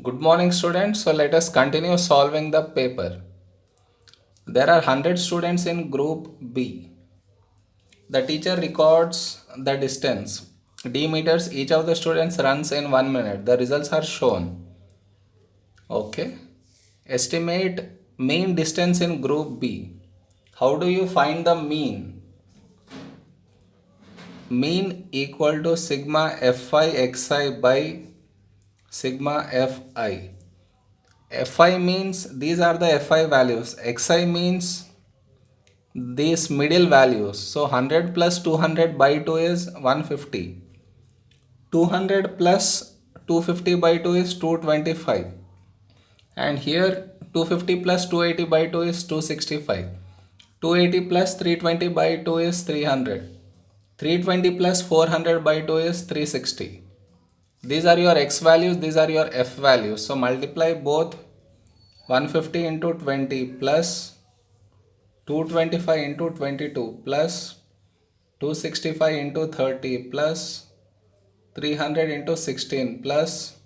Good morning, students. So let us continue solving the paper. There are 100 students in group B. The teacher records the distance d meters each of the students runs in 1 minute. The results are shown. Okay. Estimate mean distance in group B. How do you find the mean? Mean equal to sigma fi xi by sigma fi. Fi means these are the fi values. Xi means these middle values. So 100 plus 200 by 2 is 150. 200 plus 250 by 2 is 225. And here 250 plus 280 by 2 is 265. 280 plus 320 by 2 is 300. 320 plus 400 by 2 is 360. These are your x values, these are your f values. So multiply both 150 into 20 plus 225 into 22 plus 265 into 30 plus 300 into 16 plus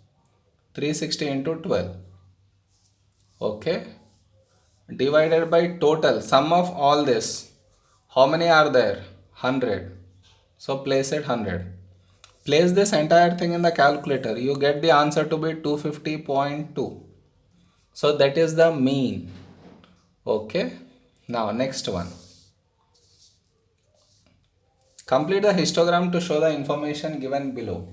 360 into 12. Okay. Divided by total sum of all this. How many are there? 100. So place it 100. Place this entire thing in the calculator. You get the answer to be 250.2. So that is the mean. Okay. Now next one. Complete the histogram to show the information given below.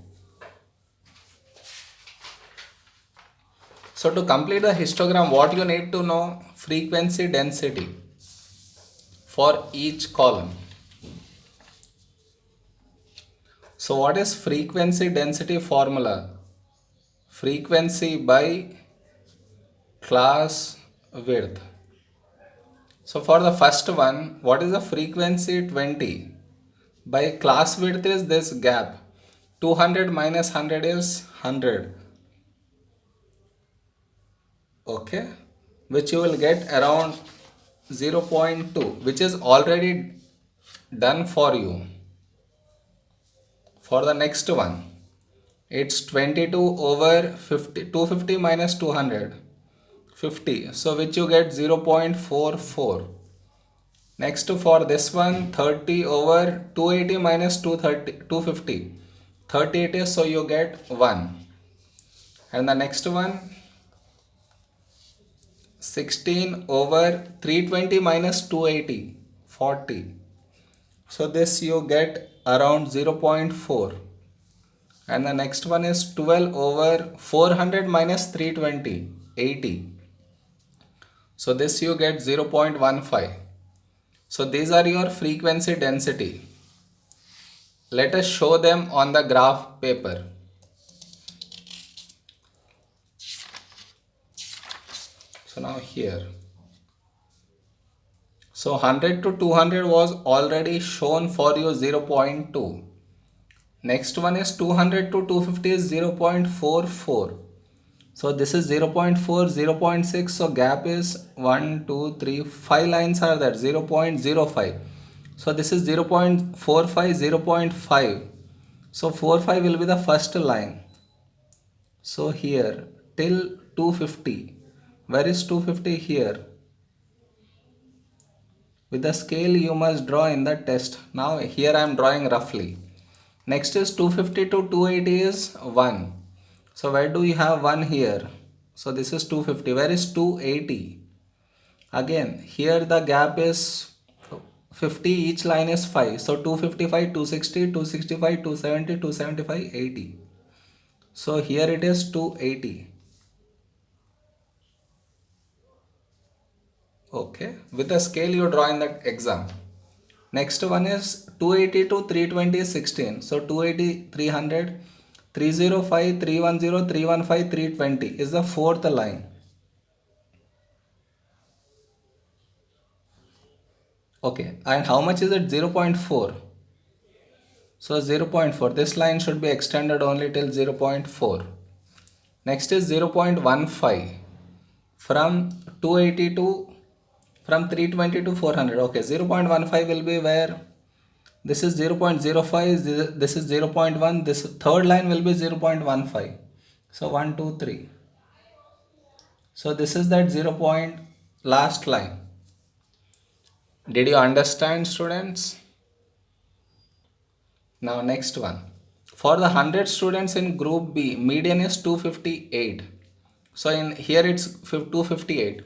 So to complete the histogram, what you need to know? Frequency density for each column. So what is frequency density formula? Frequency by class width. So for the first one, what is the frequency 20? By class width is this gap. 200 minus 100 is 100. Okay. Which you will get around 0.2, which is already done for you. For the next one, it's 22 over 50, 250 minus 200, 50. So which you get 0.44. Next for this one, 30 over 280 minus 230, 250, 30 it is, so you get 1. And the next one, 16 over 320 minus 280, 40. So this you get around 0.4. And the next one is 12 over 400 minus 320, 80. So this you get 0.15. So these are your frequency density. Let us show them on the graph paper. So now here. So 100 to 200 was already shown for you 0.2. Next one is 200 to 250 is 0.44. So this is 0.4, 0.6. So gap is 1, 2, 3, 5 lines are there, 0.05. So this is 0.45, 0.5. So 45 will be the first line. So here till 250. Where is 250? Here. With the scale you must draw in the test. Now here I am drawing roughly. Next is 250 to 280 is 1. So where do we have 1 here? So this is 250. Where is 280? Again here the gap is 50, each line is 5. So 255, 260, 265, 270, 275, 80. So here it is 280. Okay. With the scale you draw in that exam. Next one is 280 to 320 is 16. So 280, 300, 305, 310, 315, 320 is the fourth line. Okay. And how much is it? 0.4. So 0.4. This line should be extended only till 0.4. Next is 0.15. From 280 to from 320 to 400. Okay. 0.15 will be where this is 0.05, this is 0.1, this third line will be 0.15. So 1, 2, 3. So this is that 0 point last line. Did you understand, students? Now next one. For the 100 students in group B, median is 258. So in here it's 258.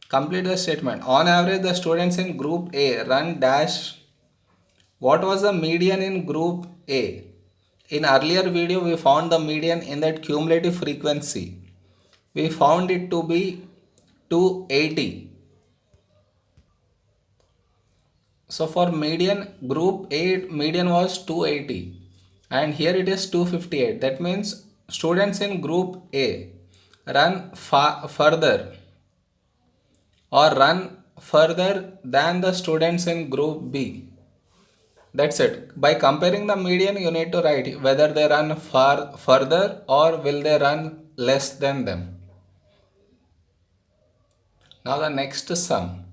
Complete the statement. On average, the students in group A run dash. What was the median in group A? In earlier video, we found the median in that cumulative frequency. We found it to be 280. So for median, group A median was 280 and here it is 258. That means students in group A run further than the students in group B. That's it. By comparing the median, you need to write whether they run further or will they run less than them. Now the next sum.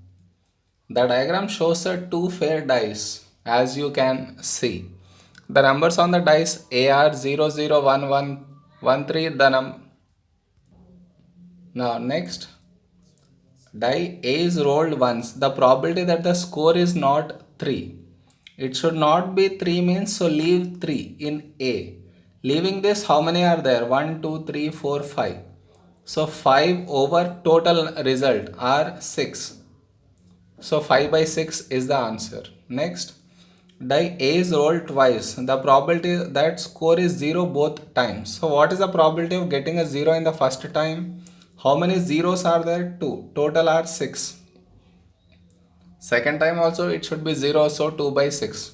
The diagram shows a two fair dice as you can see. The numbers on the dice A are 0, 0, 1, 1, 1, 3. Now next, die A is rolled once. The probability that the score is not 3. It should not be 3 means so leave 3 in A. Leaving this, how many are there? 1, 2, 3, 4, 5. So 5 over total result are 6. So 5 by 6 is the answer. Next, die A is rolled twice. The probability that score is 0 both times. So what is the probability of getting a 0 in the first time? How many zeros are there? 2. Total are 6. Second time also it should be 0, so 2 by 6.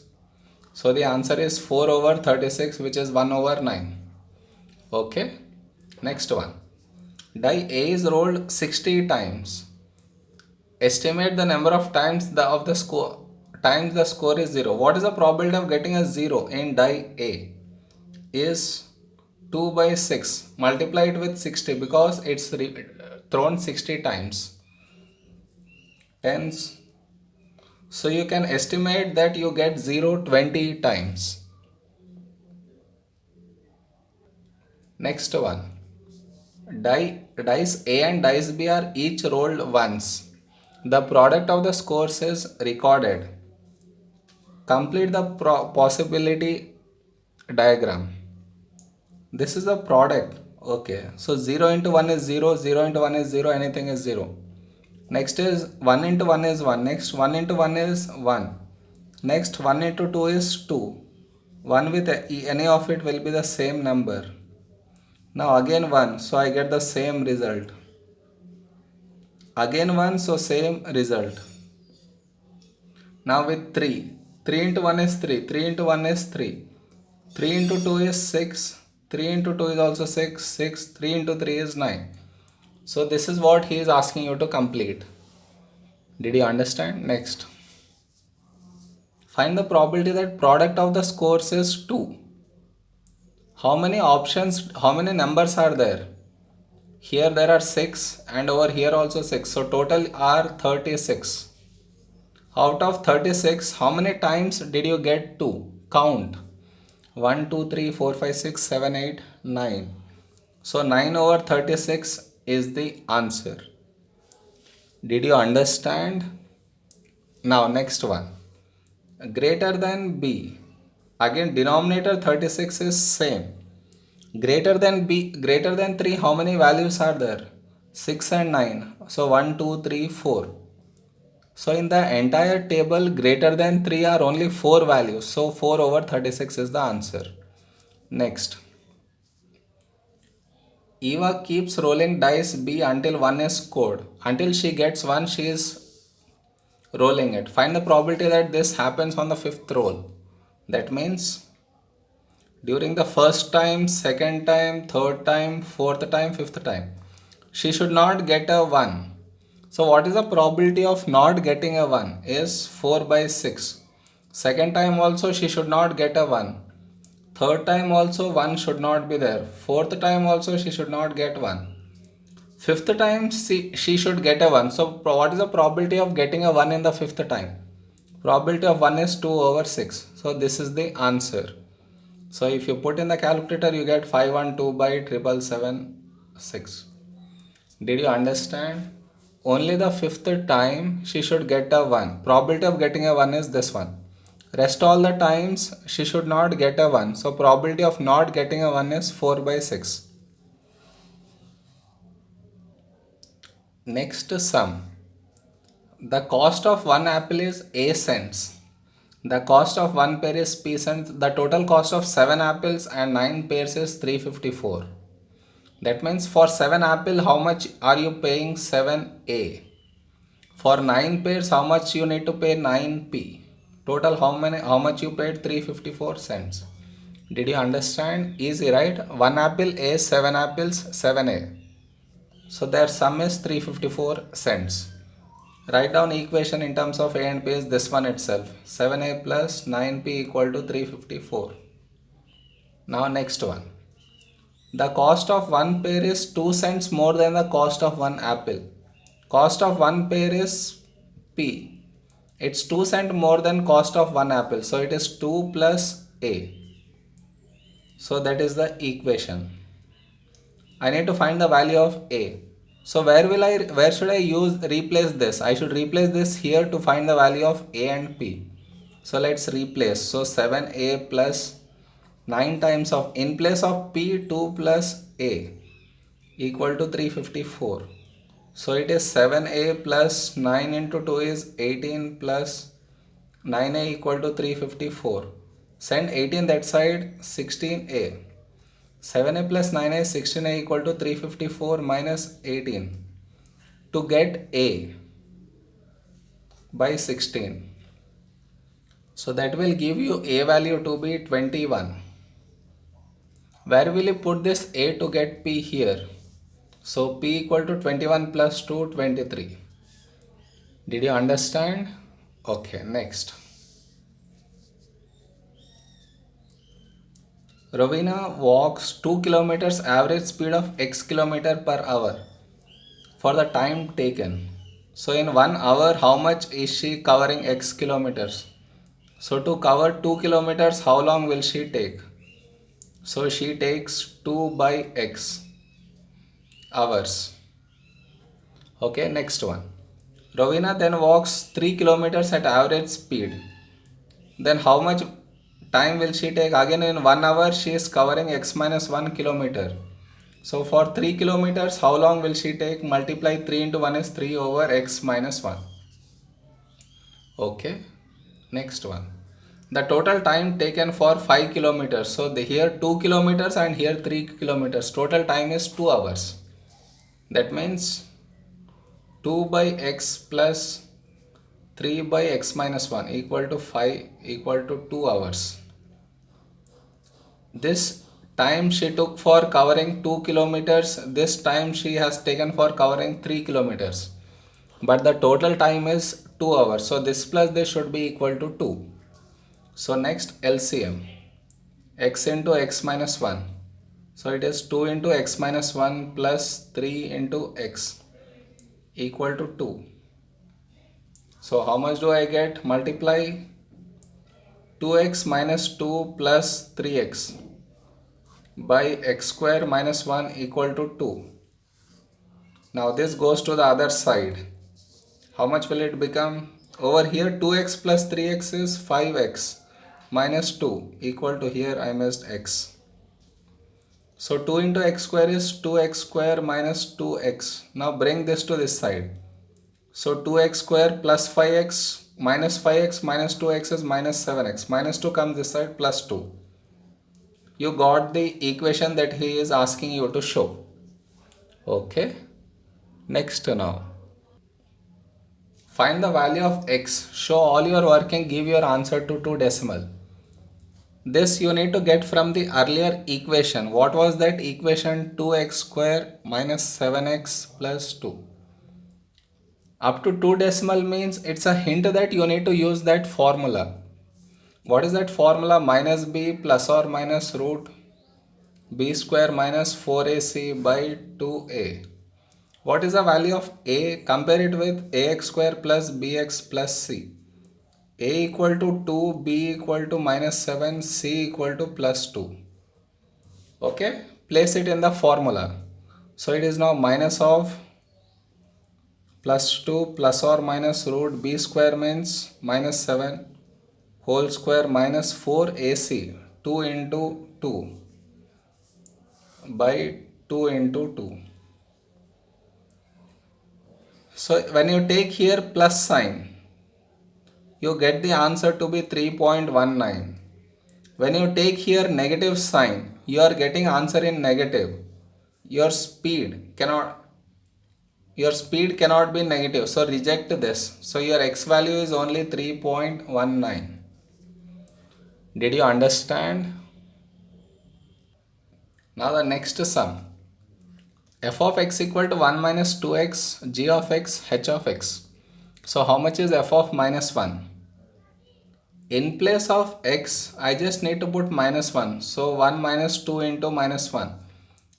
So the answer is 4 over 36, which is 1 over 9. Okay. Next one. Die A is rolled 60 times. Estimate the number of times the score is 0. What is the probability of getting a 0 in die A? Is 2 by 6. Multiply it with 60 because it's thrown 60 times. Tens. So you can estimate that you get 0 20 times. Next one. Dice A and dice B are each rolled once. The product of the scores is recorded. Complete the possibility diagram. This is the product. Okay. So 0 into 1 is 0. 0 into 1 is 0. Anything is 0. Next is 1 into 1 is 1. Next 1 into 1 is 1. Next 1 into 2 is 2. 1 with any of it will be the same number. Now again 1. So I get the same result. Again 1. So same result. Now with 3. 3 into 1 is 3. 3 into 1 is 3. 3 into 2 is 6. 3 into 2 is also 6. 6. 3 into 3 is 9. So this is what he is asking you to complete. Did you understand? Next. Find the probability that product of the scores is 2. How many options, how many numbers are there? Here there are 6 and over here also 6. So total are 36. Out of 36, how many times did you get 2? Count. 1, 2, 3, 4, 5, 6, 7, 8, 9. So 9 over 36 is the answer. Did you understand? Now next one. Greater than B. Again denominator 36 is same. Greater than B, greater than 3, how many values are there? 6 and 9. So 1, 2, 3, 4. So in the entire table, greater than 3 are only 4 values. So 4 over 36 is the answer. Next. Eva keeps rolling dice B until 1 is scored. Until she gets 1, she is rolling it. Find the probability that this happens on the 5th roll. That means during the first time, second time, third time, fourth time, fifth time, she should not get a 1. So what is the probability of not getting a 1 is 4 by 6. Second time also she should not get a 1. Third time also 1 should not be there. Fourth time also she should not get 1. Fifth time she should get a 1. So what is the probability of getting a 1 in the fifth time? Probability of 1 is 2 over 6. So this is the answer. So if you put in the calculator, you get 512 by 777.6. Did you understand? Only the fifth time she should get a 1. Probability of getting a 1 is this one. Rest all the times she should not get a 1. So probability of not getting a 1 is 4 by 6. Next sum. The cost of one apple is A cents. The cost of one pear is P cents. The total cost of 7 apples and 9 pears is 354. That means for 7 apple, how much are you paying 7A? For 9 pairs, how much you need to pay 9P? Total how much you paid? 354 cents. Did you understand? Easy, right? 1 apple A, 7 apples, 7A. So their sum is 354 cents. Write down equation in terms of A and P is this one itself. 7A plus 9P equal to 354. Now next one. The cost of one pear is 2 cents more than the cost of one apple. Cost of one pear is P. It's 2 cents more than cost of one apple. So it is 2 plus A. So that is the equation. I need to find the value of A. So where should I replace this? I should replace this here to find the value of A and P. So let's replace. So 7A plus 9 times of, in place of P, 2 plus A equal to 354. So it is 7A plus 9 into 2 is 18 plus 9A equal to 354. Send 18 that side, 16A. 7A plus 9A is 16A equal to 354 minus 18. To get A by 16. So that will give you A value to be 21. Where will you put this A to get P here? So P equal to 21 plus 2, 23. Did you understand? Okay, next. Rovina walks 2 kilometers average speed of x kilometer per hour for the time taken. So in 1 hour, how much is she covering x kilometers? So to cover 2 kilometers, how long will she take? So she takes 2 by x hours. Okay, next one. Rovina then walks 3 kilometers at average speed. Then how much time will she take? Again in 1 hour she is covering x minus 1 kilometer. So for 3 kilometers how long will she take? Multiply 3 into 1 is 3 over x minus 1. Okay. Next one. The total time taken for 5 kilometers. So here 2 kilometers and here 3 kilometers. Total time is 2 hours. That means 2 by x plus 3 by x minus 1 equal to 5 equal to 2 hours. This time she took for covering 2 kilometers, this time she has taken for covering 3 kilometers. But the total time is 2 hours. So this plus this should be equal to 2. So next LCM. X into x minus 1. So it is 2 into x minus 1 plus 3 into x equal to 2. So how much do I get? Multiply 2x minus 2 plus 3x by x square minus 1 equal to 2. Now this goes to the other side. How much will it become? Over here 2x plus 3x is 5x minus 2 equal to, here I missed x. So 2 into x square is 2x square minus 2x. Now bring this to this side. So 2x square plus 5x minus 5x minus 2x is minus 7x. Minus 2 comes this side plus 2. You got the equation that he is asking you to show. Okay. Next now. Find the value of x. Show all your work and give your answer to 2 decimal. This you need to get from the earlier equation. What was that equation? 2x square minus 7x plus 2. Up to 2 decimal means it's a hint that you need to use that formula. What is that formula? Minus b plus or minus root b square minus 4ac by 2a. What is the value of a? Compare it with ax square plus bx plus c. A equal to 2, b equal to minus 7, c equal to plus 2. Okay, place it in the formula. So it is now minus of plus 2 plus or minus root b square means minus 7 whole square minus 4 AC 2 into 2 by 2 into 2. So when you take here plus sign, you get the answer to be 3.19. When you take here negative sign, you are getting answer in negative. Your speed cannot be negative, so reject this. So your x value is only 3.19. Did you understand? Now the next sum. F of x equal to 1 minus 2x g of x h of x. So how much is f of minus 1? In place of x, I just need to put minus 1. So 1 minus 2 into minus 1.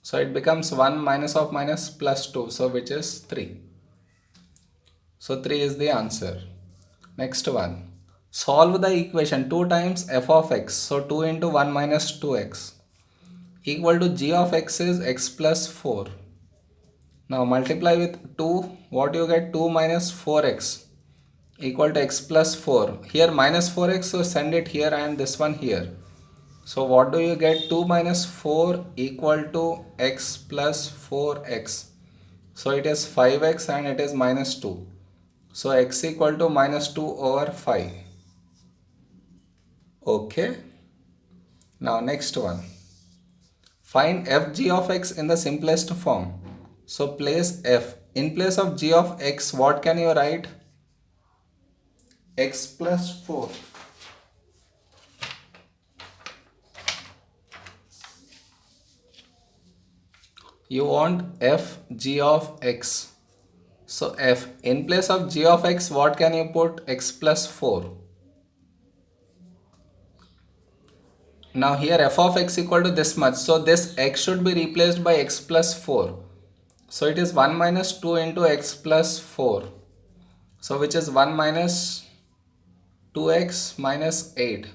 So it becomes 1 minus of minus plus 2. So which is 3. So 3 is the answer. Next one. Solve the equation 2 times f of x. So 2 into 1 minus 2x equal to g of x is x plus 4. Now multiply with 2. What you get? 2 minus 4x equal to x plus 4. Here minus 4x, so send it here and this one here. So what do you get? 2 minus 4 equal to x plus 4x. So it is 5x and it is minus 2. So x equal to minus 2 over 5. Okay. Now next one. Find fg of x in the simplest form. So place f. In place of g of x, what can you write? X plus 4. You want f g of x. So f. In place of g of x, what can you put? X plus 4. Now here f of x equal to this much. So this x should be replaced by x plus 4. So it is 1 minus 2 into x plus 4. So which is 1 minus 2x minus 8.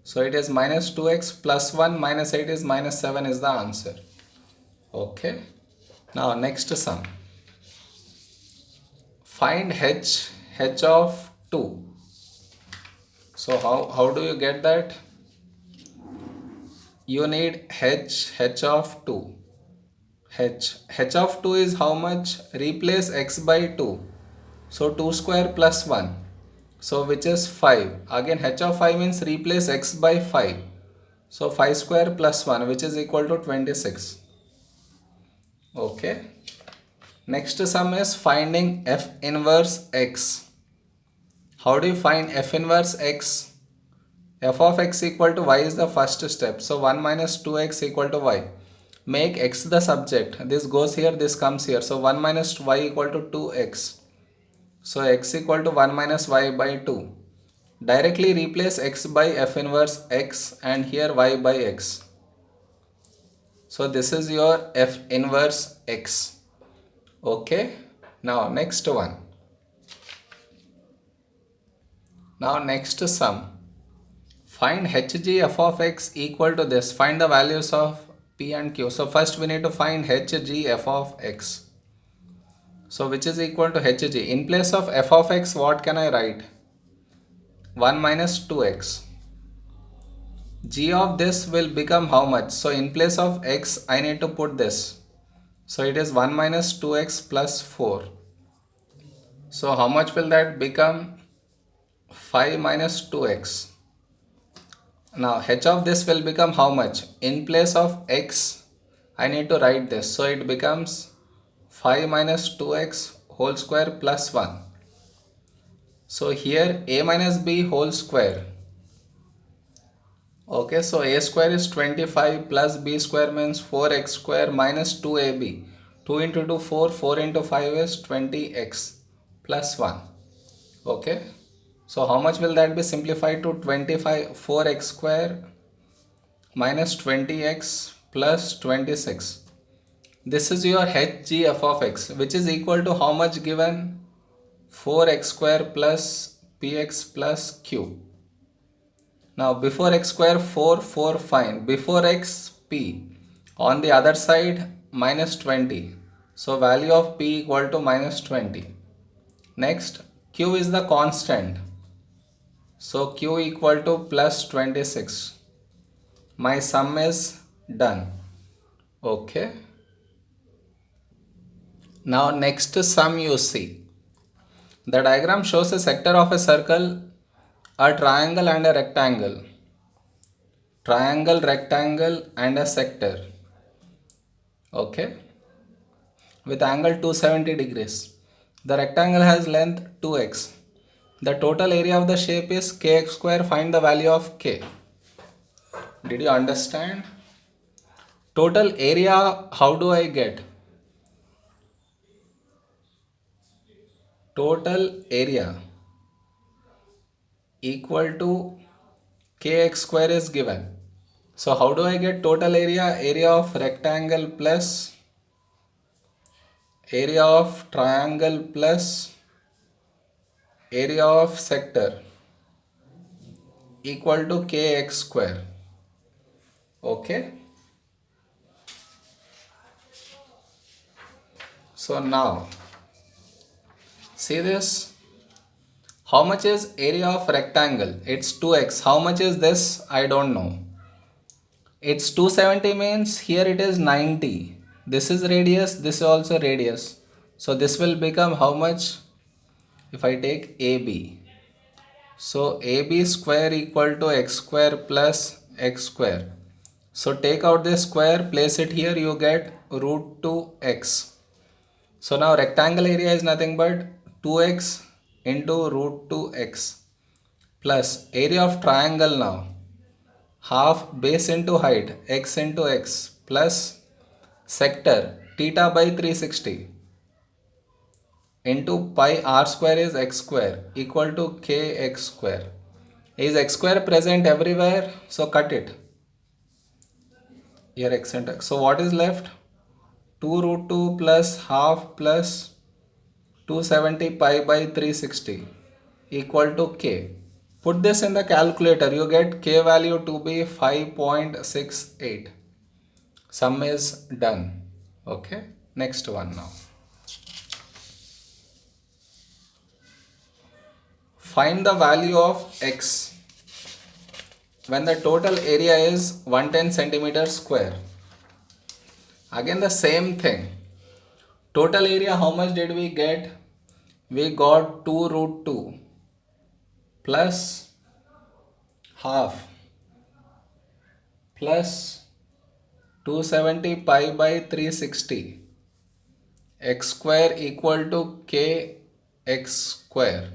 So it is minus 2x plus 1 minus 8 is minus 7 is the answer. Okay. Now next sum. Find h of 2. So how do you get that? You need h of 2. h of 2 is how much? Replace x by 2. So 2 square plus 1. So which is 5. Again h of 5 means replace x by 5. So 5 square plus 1 which is equal to 26. Okay. Next sum is finding f inverse x. How do you find f inverse x? F of x equal to y is the first step. So 1 minus 2x equal to y. Make x the subject. This goes here, this comes here. So 1 minus y equal to 2x. So x equal to 1 minus y by 2. Directly replace x by f inverse x and here y by x. So this is your f inverse x. Okay. Now next one. Now next sum. Find hg f of x equal to this. Find the values of p and q. So first we need to find hg f of x. So which is equal to hg. In place of f of x, what can I write? 1 minus 2x. G of this will become how much? So in place of x, I need to put this. So it is 1 minus 2x plus 4. So how much will that become? 5 minus 2x. Now h of this will become how much? In place of x, I need to write this. So it becomes 5 minus 2x whole square plus 1. So here a minus b whole square. Okay, so a square is 25 plus b square means 4x square minus 2ab. 2 into 2 4, 4 into 5 is 20x plus 1. Okay. So how much will that be simplified to? 25 4x square minus 20x plus 26. This is your hg f of x, which is equal to how much given? 4x square plus px plus q. Now before x square 4 fine. Before x p. On the other side minus 20. So value of p equal to minus 20. Next, q is the constant, so q equal to plus 26. My sum is done. Okay, now next sum you see. The diagram shows a sector of a circle, a triangle and a rectangle. Triangle, rectangle and a sector. Okay, with angle 270 degrees. The rectangle has length 2x. The total area of the shape is kx square. Find the value of k. Did you understand? Total area, how do I get? Total area equal to kx square is given. So how do I get total area? Area of rectangle plus area of triangle plus area of sector equal to kx square. Okay. So now see this. How much is area of rectangle? It's 2x. How much is this? I don't know. It's 270 means here it is 90. This is radius. This is also radius. So this will become how much? If I take AB. So AB square equal to x square plus x square. So take out this square, place it here, you get root 2x. So now rectangle area is nothing but 2x into root 2x plus area of triangle now. Half base into height, x into x plus sector theta by 360 into pi r square is x square equal to kx square. Is x square present everywhere? So cut it. Here x and x. So what is left? 2 root 2 plus half plus 270 pi by 360 equal to k. Put this in the calculator. You get k value to be 5.68. Sum is done. Okay. Next one now. Find the value of x when the total area is 110 centimeters square. Again the same thing. Total area, how much did we get? We got 2 root 2 plus half plus 270 pi by 360 x square equal to k x square.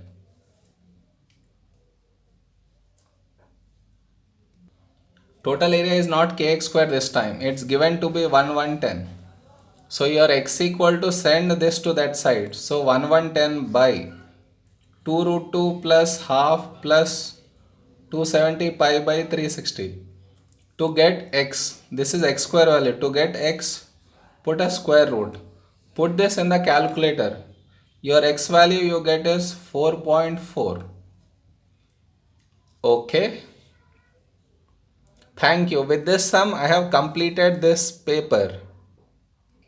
Total area is not kx square this time. It's given to be 1110. So your x equal to send this to that side. So 1110 by 2 root 2 plus half plus 270 pi by 360. To get x, this is x square value. To get x, put a square root. Put this in the calculator. Your x value you get is 4.4. Okay. Thank you. With this sum, I have completed this paper.